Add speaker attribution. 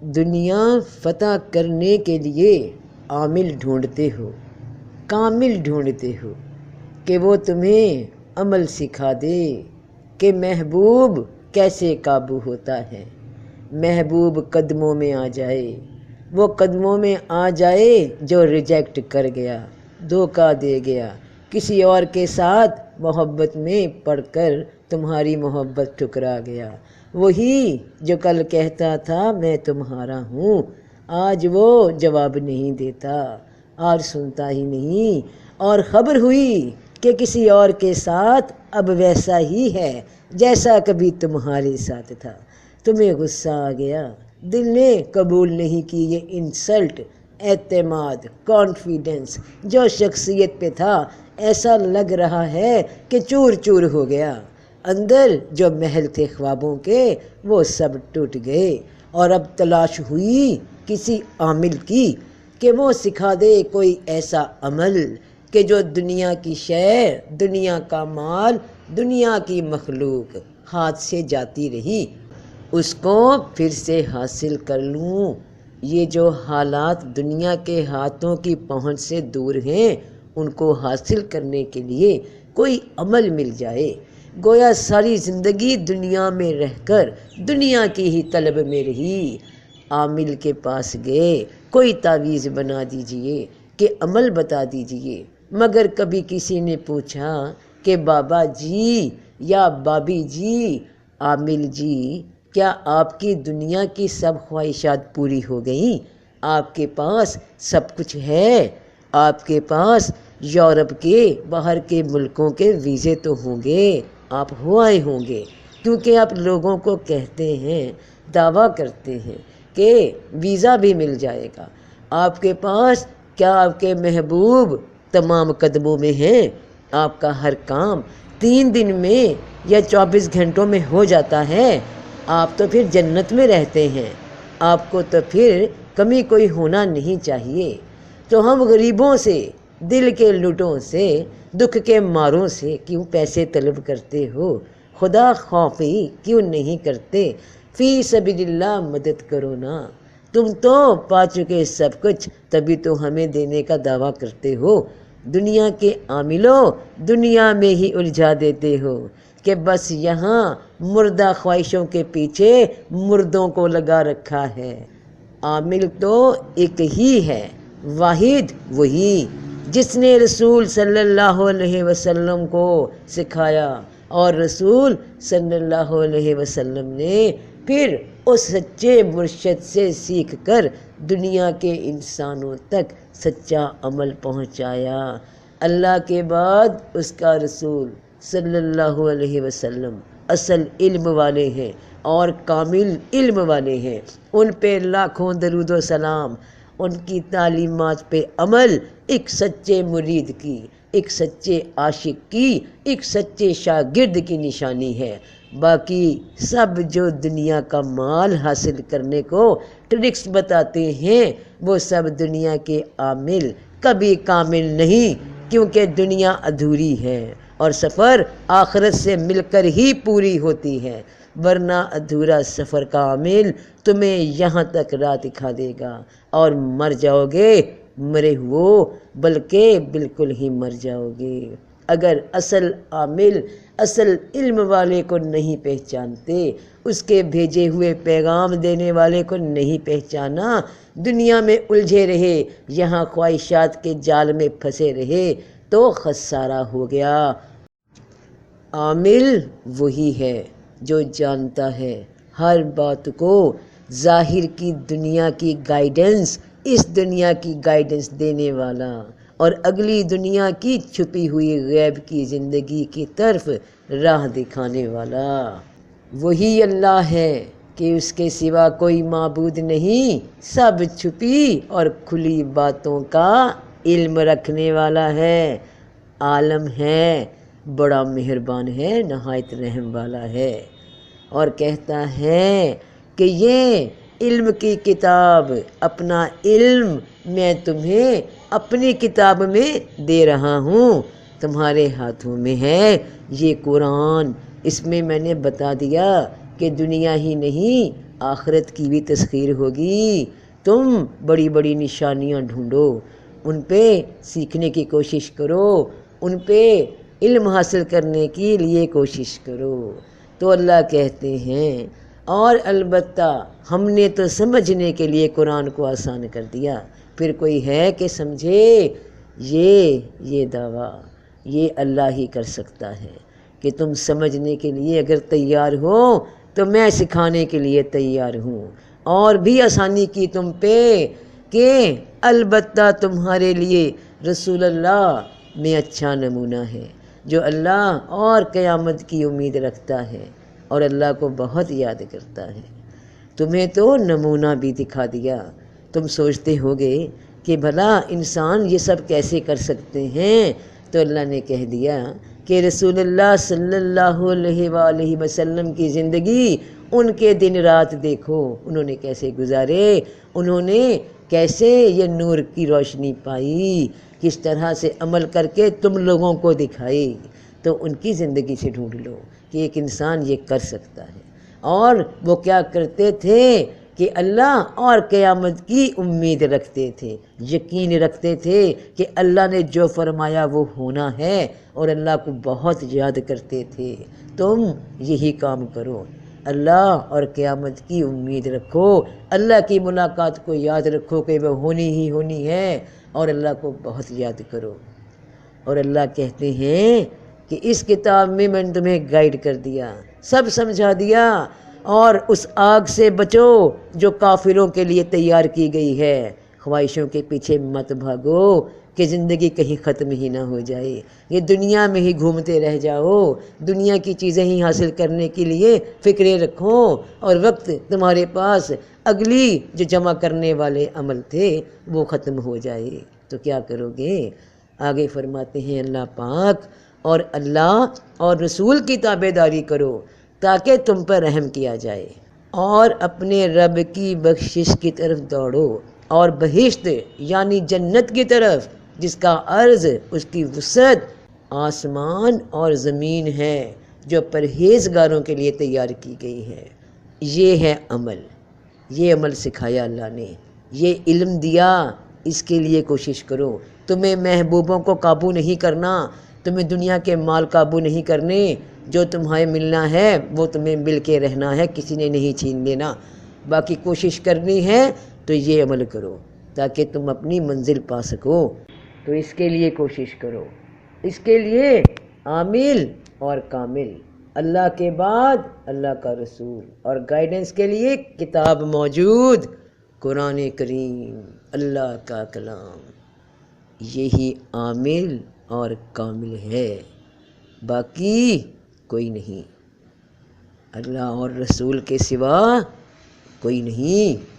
Speaker 1: دنیا فتح کرنے کے لیے عامل ڈھونڈتے ہو، کامل ڈھونڈتے ہو کہ وہ تمہیں عمل سکھا دے کہ محبوب کیسے قابو ہوتا ہے۔ محبوب قدموں میں آ جائے، وہ قدموں میں آ جائے جو ریجیکٹ کر گیا، دھوکہ دے گیا، کسی اور کے ساتھ محبت میں پڑھ کر تمہاری محبت ٹھکرا گیا۔ وہی جو کل کہتا تھا میں تمہارا ہوں، آج وہ جواب نہیں دیتا، آج سنتا ہی نہیں، اور خبر ہوئی کہ کسی اور کے ساتھ اب ویسا ہی ہے جیسا کبھی تمہارے ساتھ تھا۔ تمہیں غصہ آ گیا، دل نے قبول نہیں کی یہ انسلٹ۔ اعتماد، کانفیڈنس جو شخصیت پہ تھا ایسا لگ رہا ہے کہ چور چور ہو گیا۔ اندر جو محل تھے خوابوں کے وہ سب ٹوٹ گئے، اور اب تلاش ہوئی کسی عامل کی کہ وہ سکھا دے کوئی ایسا عمل کہ جو دنیا کی شے، دنیا کا مال، دنیا کی مخلوق ہاتھ سے جاتی رہی، اس کو پھر سے حاصل کر لوں۔ یہ جو حالات دنیا کے ہاتھوں کی پہنچ سے دور ہیں ان کو حاصل کرنے کے لیے کوئی عمل مل جائے۔ گویا ساری زندگی دنیا میں رہ کر دنیا کی ہی طلب میں رہی۔ عامل کے پاس گئے، کوئی تعویذ بنا دیجئے کہ عمل بتا دیجئے، مگر کبھی کسی نے پوچھا کہ بابا جی یا بابی جی، عامل جی، کیا آپ کی دنیا کی سب خواہشات پوری ہو گئیں؟ آپ کے پاس سب کچھ ہے؟ آپ کے پاس یورپ کے باہر کے ملکوں کے ویزے تو ہوں گے، آپ ہو آئے ہوں گے، کیونکہ آپ لوگوں کو کہتے ہیں، دعویٰ کرتے ہیں کہ ویزا بھی مل جائے گا۔ آپ کے پاس کیا آپ کے محبوب تمام قدموں میں ہیں؟ آپ کا ہر کام 3 دن میں یا 24 گھنٹوں میں ہو جاتا ہے؟ آپ تو پھر جنت میں رہتے ہیں، آپ کو تو پھر کمی کوئی ہونا نہیں چاہیے۔ تو ہم غریبوں سے، دل کے لٹوں سے، دکھ کے ماروں سے کیوں پیسے طلب کرتے ہو؟ خدا خوفی کیوں نہیں کرتے؟ فی سبیل اللہ مدد کرو نا، تم تو پا چکے سب کچھ، تبھی تو ہمیں دینے کا دعویٰ کرتے ہو۔ دنیا کے عاملوں، دنیا میں ہی الجھا دیتے ہو کہ بس یہاں مردہ خواہشوں کے پیچھے مردوں کو لگا رکھا ہے۔ عامل تو ایک ہی ہے، واحد، وہی جس نے رسول صلی اللہ علیہ وسلم کو سکھایا، اور رسول صلی اللہ علیہ وسلم نے پھر اس سچے مرشد سے سیکھ کر دنیا کے انسانوں تک سچا عمل پہنچایا۔ اللہ کے بعد اس کا رسول صلی اللہ علیہ وسلم اصل علم والے ہیں اور کامل علم والے ہیں، ان پہ لاکھوں درود و سلام۔ ان کی تعلیمات پہ عمل ایک سچے مرید کی، ایک سچے عاشق کی، ایک سچے شاگرد کی نشانی ہے۔ باقی سب جو دنیا کا مال حاصل کرنے کو ٹرکس بتاتے ہیں وہ سب دنیا کے عامل کبھی کامل نہیں، کیونکہ دنیا ادھوری ہے اور سفر آخرت سے مل کر ہی پوری ہوتی ہے، ورنہ ادھورا سفر کا عامل تمہیں یہاں تک راہ دکھا دے گا اور مر جاؤ گے مرے ہو، بلکہ بالکل ہی مر جاؤ گے۔ اگر اصل عامل اصل علم والے کو نہیں پہچانتے، اس کے بھیجے ہوئے پیغام دینے والے کو نہیں پہچانا، دنیا میں الجھے رہے، یہاں خواہشات کے جال میں پھنسے رہے تو خسارہ ہو گیا۔ عامل وہی ہے جو جانتا ہے ہر بات کو، ظاہر کی دنیا کی گائیڈنس، اس دنیا کی گائیڈنس دینے والا، اور اگلی دنیا کی چھپی ہوئی غیب کی زندگی کی طرف راہ دکھانے والا۔ وہی اللہ ہے کہ اس کے سوا کوئی معبود نہیں، سب چھپی اور کھلی باتوں کا علم رکھنے والا ہے، عالم ہے، بڑا مہربان ہے، نہایت رحم والا ہے۔ اور کہتا ہے کہ یہ علم کی کتاب، اپنا علم میں تمہیں اپنی کتاب میں دے رہا ہوں، تمہارے ہاتھوں میں ہے یہ قرآن۔ اس میں میں نے بتا دیا کہ دنیا ہی نہیں آخرت کی بھی تسخیر ہوگی۔ تم بڑی بڑی نشانیاں ڈھونڈو، ان پہ سیکھنے کی کوشش کرو، ان پہ علم حاصل کرنے کے لیے کوشش کرو۔ تو اللہ کہتے ہیں اور البتہ ہم نے تو سمجھنے کے لیے قرآن کو آسان کر دیا، پھر کوئی ہے کہ سمجھے؟ یہ دعویٰ یہ اللہ ہی کر سکتا ہے کہ تم سمجھنے کے لیے اگر تیار ہو تو میں سکھانے کے لیے تیار ہوں، اور بھی آسانی کی تم پہ کہ البتہ تمہارے لیے رسول اللہ میں اچھا نمونہ ہے، جو اللہ اور قیامت کی امید رکھتا ہے اور اللہ کو بہت یاد کرتا ہے۔ تمہیں تو نمونہ بھی دکھا دیا، تم سوچتے ہوگے کہ بھلا انسان یہ سب کیسے کر سکتے ہیں، تو اللہ نے کہہ دیا کہ رسول اللہ صلی اللہ علیہ وآلہ وسلم کی زندگی، ان کے دن رات دیکھو انہوں نے کیسے گزارے، انہوں نے کیسے یہ نور کی روشنی پائی، کس طرح سے عمل کر کے تم لوگوں کو دکھائی۔ تو ان کی زندگی سے ڈھونڈ لو کہ ایک انسان یہ کر سکتا ہے۔ اور وہ کیا کرتے تھے کہ اللہ اور قیامت کی امید رکھتے تھے، یقین رکھتے تھے کہ اللہ نے جو فرمایا وہ ہونا ہے، اور اللہ کو بہت یاد کرتے تھے۔ تم یہی کام کرو، اللہ اور قیامت کی امید رکھو، اللہ کی ملاقات کو یاد رکھو کہ وہ ہونی ہی ہونی ہے، اور اللہ کو بہت یاد کرو۔ اور اللہ کہتے ہیں کہ اس کتاب میں نے تمہیں گائیڈ کر دیا، سب سمجھا دیا، اور اس آگ سے بچو جو کافروں کے لیے تیار کی گئی ہے۔ خواہشوں کے پیچھے مت بھاگو کہ زندگی کہیں ختم ہی نہ ہو جائے، یہ دنیا میں ہی گھومتے رہ جاؤ، دنیا کی چیزیں ہی حاصل کرنے کے لیے فکریں رکھو، اور وقت تمہارے پاس اگلی جو جمع کرنے والے عمل تھے وہ ختم ہو جائے تو کیا کرو گے؟ آگے فرماتے ہیں اللہ پاک، اور اللہ اور رسول کی تابع داری کرو تاکہ تم پر رحم کیا جائے، اور اپنے رب کی بخشش کی طرف دوڑو، اور بہشت یعنی جنت کی طرف جس کا عرض اس کی وسعت آسمان اور زمین ہے، جو پرہیزگاروں کے لیے تیار کی گئی ہے۔ یہ ہے عمل، یہ عمل سکھایا اللہ نے، یہ علم دیا، اس کے لیے کوشش کرو۔ تمہیں محبوبوں کو قابو نہیں کرنا، تمہیں دنیا کے مال قابو نہیں کرنے، جو تمہیں ملنا ہے وہ تمہیں مل کے رہنا ہے، کسی نے نہیں چھین لینا۔ باقی کوشش کرنی ہے تو یہ عمل کرو تاکہ تم اپنی منزل پا سکو، تو اس کے لیے کوشش کرو، اس کے لیے عامل اور کامل، اللہ کے بعد اللہ کا رسول، اور گائیڈنس کے لیے کتاب موجود، قرآن کریم اللہ کا کلام، یہی عامل اور کامل ہے، باقی کوئی نہیں، اللہ اور رسول کے سوا کوئی نہیں۔